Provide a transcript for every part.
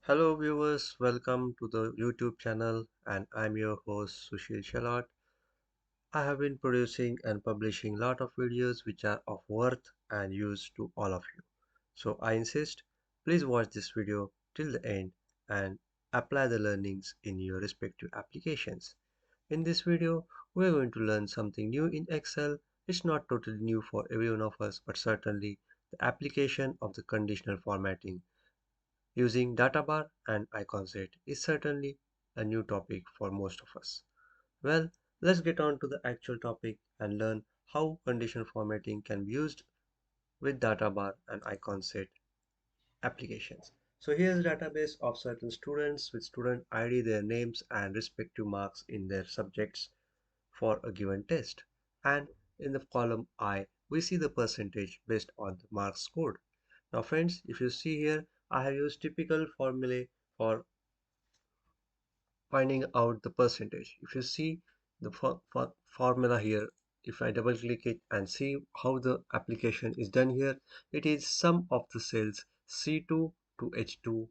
Hello viewers, welcome to the YouTube channel and I'm your host Sushil Shalat. I have been producing and publishing a lot of videos which are of worth and use to all of you. So I insist, please watch this video till the end and apply the learnings in your respective applications. In this video, we are going to learn something new in Excel. It's not totally new for every one of us, but certainly the application of the conditional formatting using data bar and icon set is certainly a new topic for most of us. Well, let's get on to the actual topic and learn how conditional formatting can be used with data bar and icon set applications. So here's a database of certain students with student ID, their names and respective marks in their subjects for a given test. And in the column I, we see the percentage based on the marks scored. Now friends, if you see here, I have used typical formulae for finding out the percentage. If you see the formula here, if I double click it and see how the application is done here, it is sum of the cells C2 to H2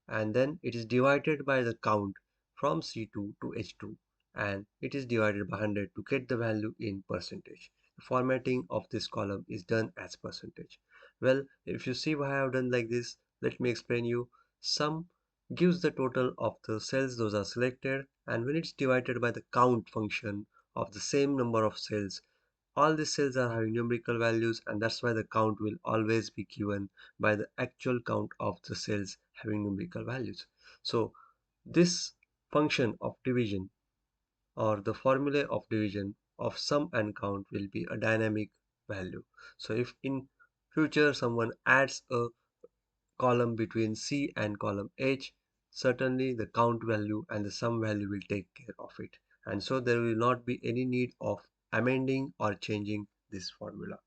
and then it is divided by the count from C2 to H2 and it is divided by 100 to get the value in percentage. The formatting of this column is done as percentage. Well, if you see why I have done like this, let me explain you. Sum gives the total of the cells those are selected, and when it's divided by the count function of the same number of cells, all the cells are having numerical values, and that's why the count will always be given by the actual count of the cells having numerical values. So this function of division or the formula of division of sum and count will be a dynamic value. So if in future someone adds a column between C and column H, certainly the count value and the sum value will take care of it. And so there will not be any need of amending or changing this formula.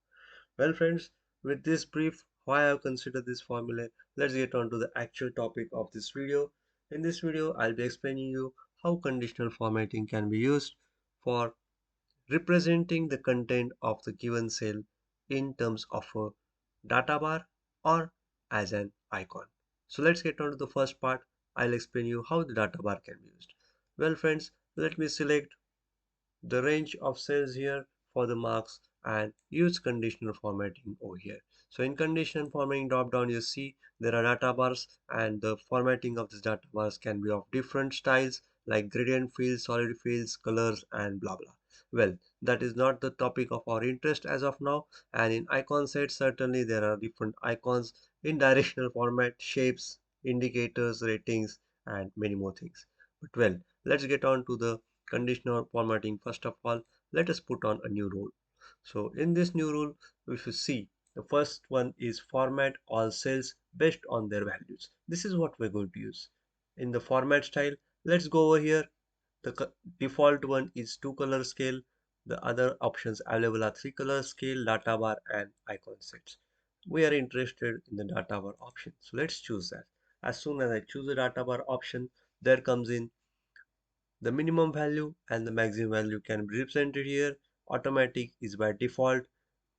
Well friends, with this brief why I have considered this formula, let's get on to the actual topic of this video. In this video, I'll be explaining you how conditional formatting can be used for representing the content of the given cell in terms of a data bar or as an icon. So let's get on to the first part. I'll explain you how the data bar can be used. Well friends, let me select the range of cells here for the marks and use conditional formatting over here. So in conditional formatting drop down you see there are data bars and the formatting of these data bars can be of different styles like gradient fields, solid fields, colors and blah blah. Well, that is not the topic of our interest as of now, and in icon set certainly there are different icons in directional format, shapes, indicators, ratings and many more things. But well, let's get on to the conditional formatting. First of all, let us put on a new rule. So in this new rule, if you see, the first one is format all cells based on their values. This is what we're going to use. In the format style, let's go over here. The default one is two color scale. The other options available are three color scale, data bar and icon sets. We are interested in the data bar option. So let's choose that. As soon as I choose the data bar option, there comes in the minimum value and the maximum value can be represented here. Automatic is by default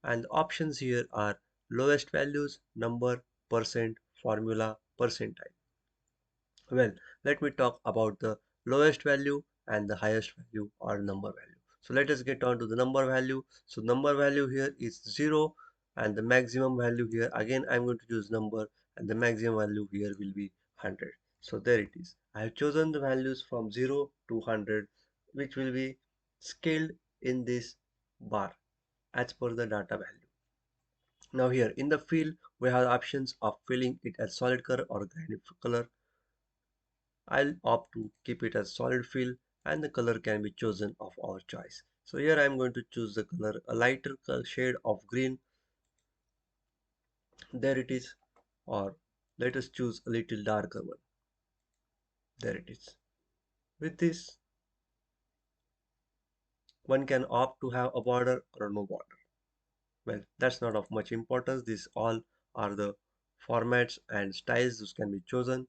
and the options here are lowest values, number, percent, formula, percentile. Well, let me talk about the lowest value and the highest value or number value. So let us get on to the number value. So number value here is 0 and the maximum value here again I'm going to choose number and the maximum value here will be 100. So there it is. I have chosen the values from 0 to 100 which will be scaled in this bar as per the data value. Now here in the field we have options of filling it as solid color or gradient color. I'll opt to keep it as solid fill and the color can be chosen of our choice. So here I'm going to choose the color a lighter shade of green. There it is. Or let us choose a little darker one. There it is. With this one can opt to have a border or no border. Well, that's not of much importance. These all are the formats and styles which can be chosen.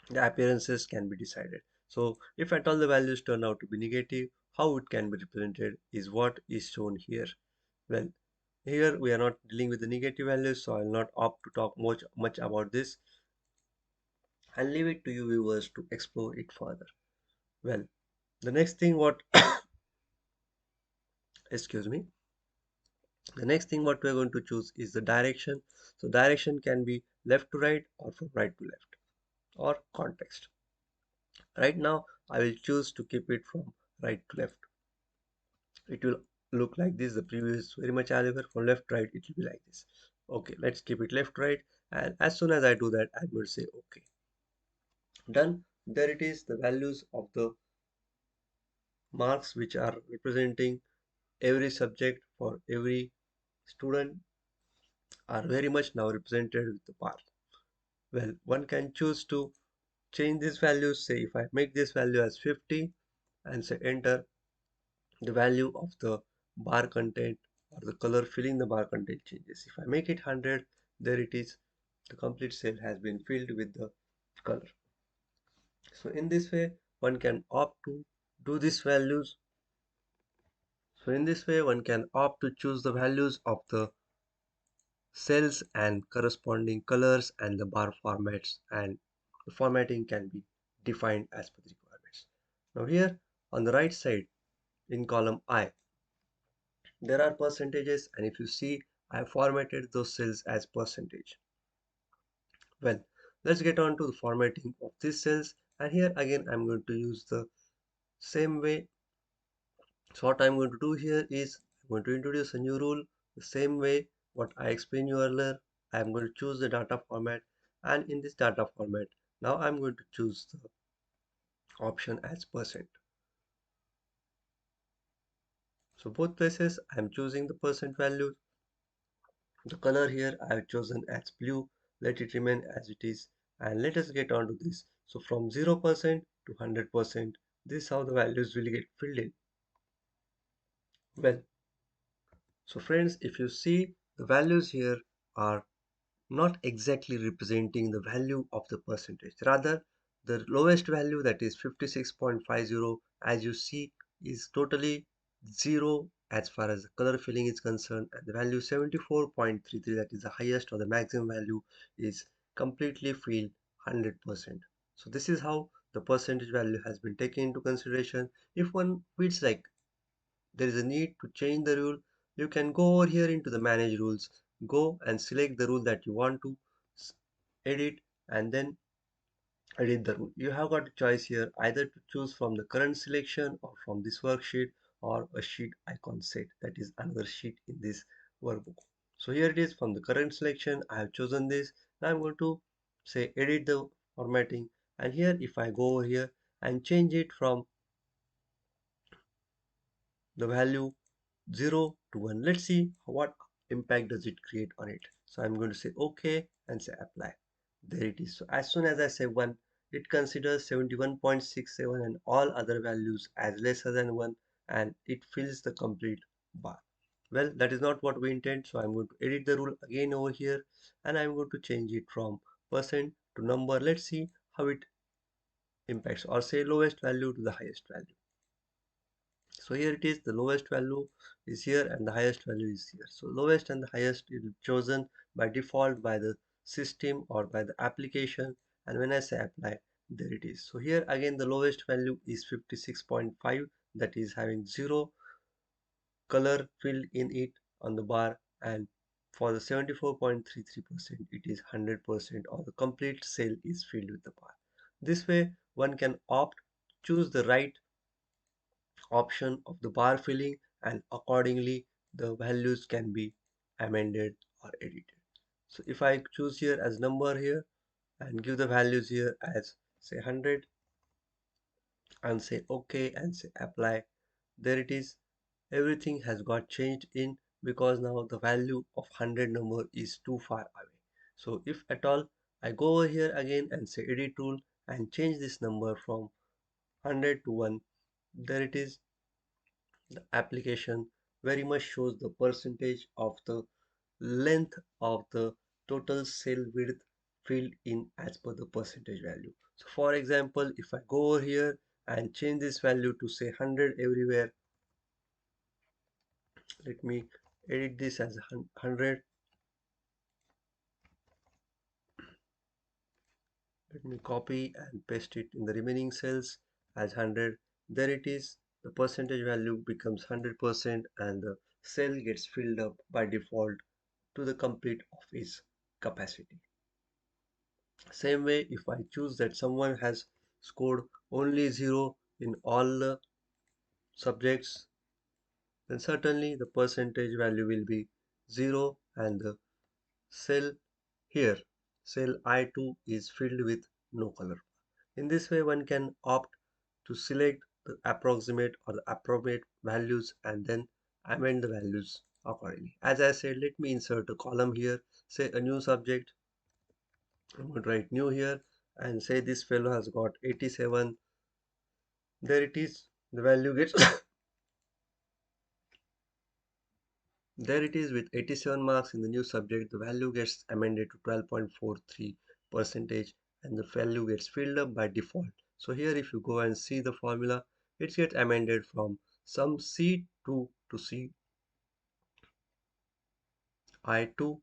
The appearances can be decided. So if at all the values turn out to be negative, how it can be represented is what is shown here. Well, here we are not dealing with the negative values, so I will not opt to talk much about this. and leave it to you viewers to explore it further. Well, the next thing what excuse me, the next thing what we're going to choose is the direction. So direction can be left to right or from right to left or context. Right now I will choose to keep it from right to left. It will look like this. The preview is very much available. From left to right it will be like this. Okay, let's keep it left to right, and as soon as I do that I'm going to say okay. Done. There it is. The values of the marks which are representing every subject for every student are very much now represented with the bar. Well, one can choose to change these values. Say if I make this value as 50 and say enter, the value of the bar content or the color filling the bar content changes. If I make it 100, there it is. The complete cell has been filled with the color. So in this way, one can opt to do these values. So in this way, one can opt to choose the values of the cells and corresponding colors and the bar formats, and the formatting can be defined as per the requirements. Now here on the right side in column I, there are percentages, and if you see I have formatted those cells as percentage. Well, let's get on to the formatting of these cells, and here again I'm going to use the same way. So what I'm going to do here is I'm going to introduce a new rule the same way what I explained you earlier. I'm going to choose the data format, and in this data format now I'm going to choose the option as percent. So both places I'm choosing the percent value. The color here I have chosen as blue. Let it remain as it is, and let us get on to this. So from 0% to 100%, this is how the values will get filled in. Well, so friends, if you see the values here are not exactly representing the value of the percentage. Rather, the lowest value, that is 56.50, as you see, is totally zero as far as the color filling is concerned, and the value 74.33, that is the highest or the maximum value, is completely filled 100%. So this is how the percentage value has been taken into consideration. If one feels like there is a need to change the rule, you can go over here into the manage rules, go and select the rule that you want to edit, and then edit the rule. You have got a choice here either to choose from the current selection or from this worksheet or a sheet icon set, that is another sheet in this workbook. So here it is from the current selection. I have chosen this. Now I'm going to say edit the formatting, and here if I go over here and change it from the value 0 to 1. Let's see what impact does it create on it. So I'm going to say OK and say apply. There it is. So as soon as I say 1, it considers 71.67 and all other values as lesser than 1, and it fills the complete bar. Well, that is not what we intend, so I'm going to edit the rule again over here, and I'm going to change it from percent to number. Let's see how it impacts, or say lowest value to the highest value. So here it is, the lowest value is here and the highest value is here. So lowest and the highest is chosen by default by the system or by the application, and when I say apply, there it is. So here again the lowest value is 56.5, that is having 0 color filled in it on the bar, and for the 74.33% it is 100%, or the complete cell is filled with the bar. This way one can opt choose the right option of the bar filling, and accordingly the values can be amended or edited. So if I choose here as number here and give the values here as say 100 and say OK and say apply, there it is. Everything has got changed in, because now the value of 100 number is too far away. So if at all I go over here again and say edit tool and change this number from 100 to 1, there it is. The application very much shows the percentage of the length of the total cell width filled in as per the percentage value. So for example, if I go over here and change this value to say 100 everywhere, let me edit this as 100. Let me copy and paste it in the remaining cells as 100. There it is. The percentage value becomes 100% and the cell gets filled up by default to the complete of its capacity. Same way, if I choose that someone has scored only 0 in all the subjects, then certainly the percentage value will be 0 and the cell here, cell I2 is filled with no color. In this way, one can opt to select the approximate or the appropriate values and then amend the values accordingly. As I said, let me insert a column here, say a new subject. I'm going to write new here and say this fellow has got 87. There it is. The value gets there it is with 87 marks in the new subject. The value gets amended to 12.43 percentage and the value gets filled up by default. So here if you go and see the formula, it gets amended from some C2 to C I2.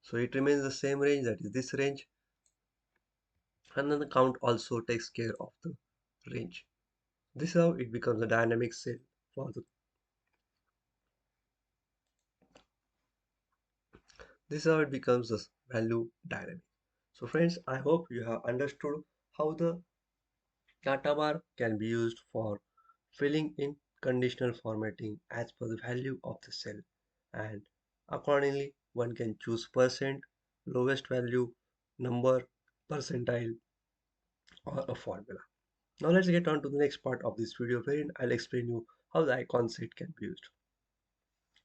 So it remains the same range, that is this range, and then the count also takes care of the range. This is how it becomes a dynamic cell for the this is how it becomes the value dynamic. So friends, I hope you have understood how the data bar can be used for filling in conditional formatting as per the value of the cell, and accordingly one can choose percent, lowest value, number, percentile, or a formula. Now let's get on to the next part of this video wherein I'll explain you how the icon set can be used.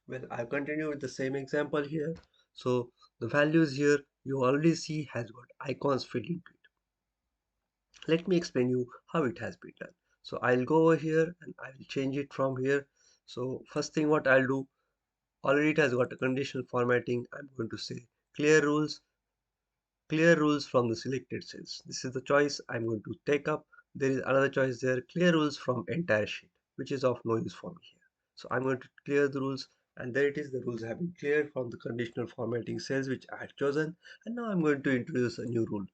Well, I'll continue with the same example here. So the values here you already see has got icons filled into it. Let me explain you how it has been done. So I'll go over here and I'll change it from here. So first thing what I'll do, already it has got a conditional formatting. I'm going to say clear rules, clear rules from the selected cells. This is the choice I'm going to take up. There is another choice there, clear rules from entire sheet, which is of no use for me here. So I'm going to clear the rules, and there it is. The rules have been cleared from the conditional formatting cells which I had chosen, and now I'm going to introduce a new rule.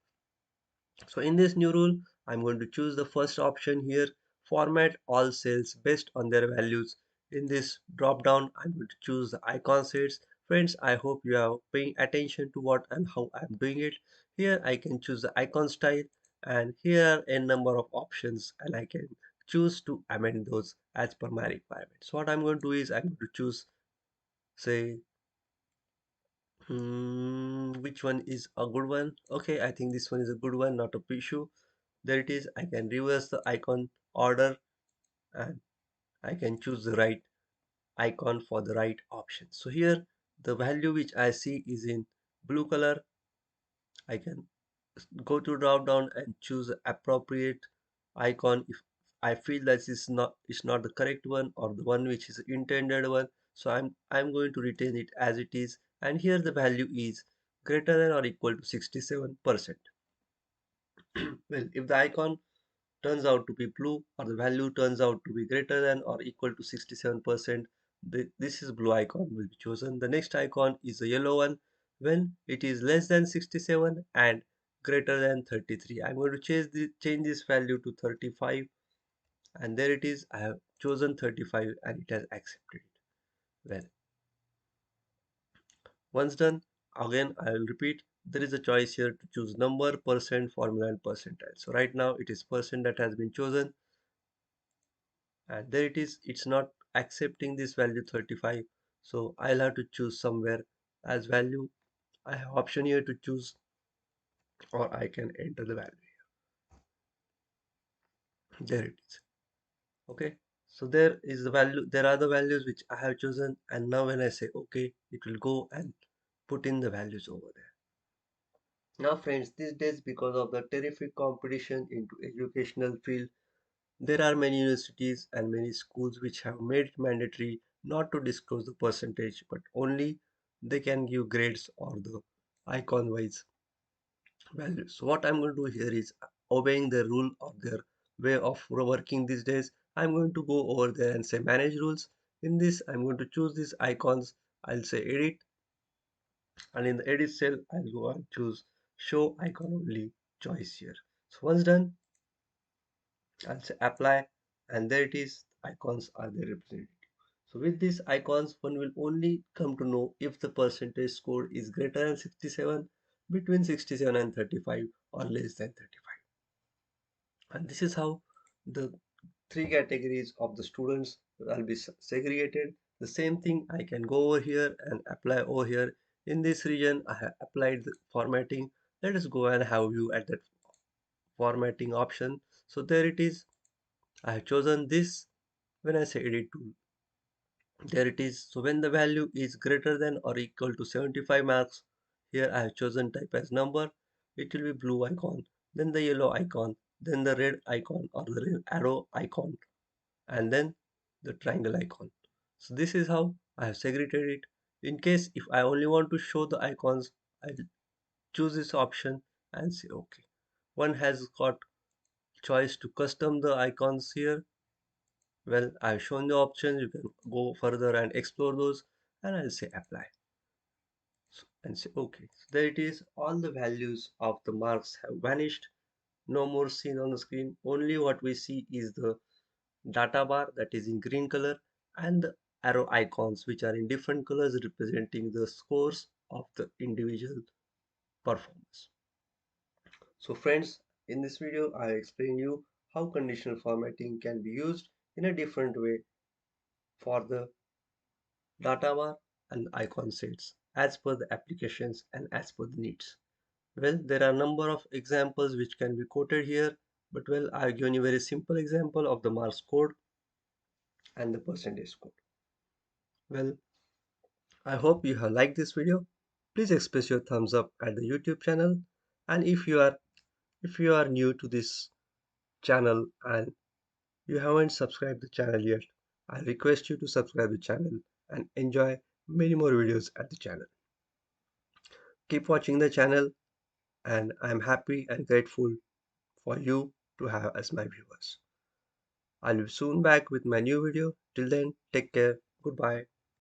So in this new rule, I'm going to choose the first option here, format all cells based on their values. In this drop down, I'm going to choose the icon sets. Friends, I hope you are paying attention to what and how I'm doing it. Here I can choose the icon style, and here are a number of options, and I can choose to amend those as per my requirements. So what I'm going to do is I'm going to choose, say, which one is a good one? Okay, I think this one is a good one, not a issue. There it is. I can reverse the icon order and I can choose the right icon for the right option. So here the value which I see is in blue color. I can go to drop down and choose the appropriate icon if I feel that it's not the correct one or the one which is intended one. So I'm going to retain it as it is, and here the value is greater than or equal to 67%. Well, if the icon turns out to be blue or the value turns out to be greater than or equal to 67%, this is blue icon will be chosen. The next icon is the yellow one when it is less than 67 and greater than 33. I'm going to change this value to 35, and there it is. I have chosen 35 and it has accepted it. Well, once done, again I will repeat, there is a choice here to choose number, percent, formula and percentile. So right now it is percent that has been chosen, and there it is. It's not accepting this value 35, so I'll have to choose somewhere as value. I have option here to choose, or I can enter the value. There it is. Okay, so there is the value, there are the values which I have chosen, and now when I say okay, it will go and put in the values over there. Now friends, these days because of the terrific competition into educational field, there are many universities and many schools which have made it mandatory not to disclose the percentage, but only they can give grades or the icon wise values. So what I'm going to do here is obeying the rule of their way of working these days. I'm going to go over there and say manage rules. In this, I'm going to choose these icons. I'll say edit, and in the edit cell, I'll go and choose show icon only choice here. So once done, I'll say apply, and there it is. Icons are there represented. So with these icons, one will only come to know if the percentage score is greater than 67, between 67 and 35, or less than 35. And this is how the three categories of the students will be segregated. The same thing I can go over here and apply over here. In this region, I have applied the formatting. Let us go and have you at that formatting option. So there it is. I have chosen this. When I say edit tool, there it is. So when the value is greater than or equal to 75 marks, here I have chosen type as number. It will be blue icon, then the yellow icon, then the red icon or the red arrow icon, and then the triangle icon. So this is how I have segregated it. In case if I only want to show the icons, I'll choose this option and say OK. One has got choice to custom the icons here. Well, I've shown the options. You can go further and explore those, and I'll say apply. So, and say OK. So there it is. All the values of the marks have vanished. No more seen on the screen. Only what we see is the data bar that is in green color and the arrow icons which are in different colors representing the scores of the individual performance. So friends, in this video I explain you how conditional formatting can be used in a different way for the data bar and icon sets as per the applications and as per the needs. Well, there are a number of examples which can be quoted here, but well, I've given you a very simple example of the marks code and the percentage code. Well, I hope you have liked this video. Please express your thumbs up at the YouTube channel. And if you are new to this channel and you haven't subscribed the channel yet, I request you to subscribe the channel and enjoy many more videos at the channel. Keep watching the channel and I'm happy and grateful for you to have as my viewers. I'll be soon back with my new video. Till then, take care. Goodbye.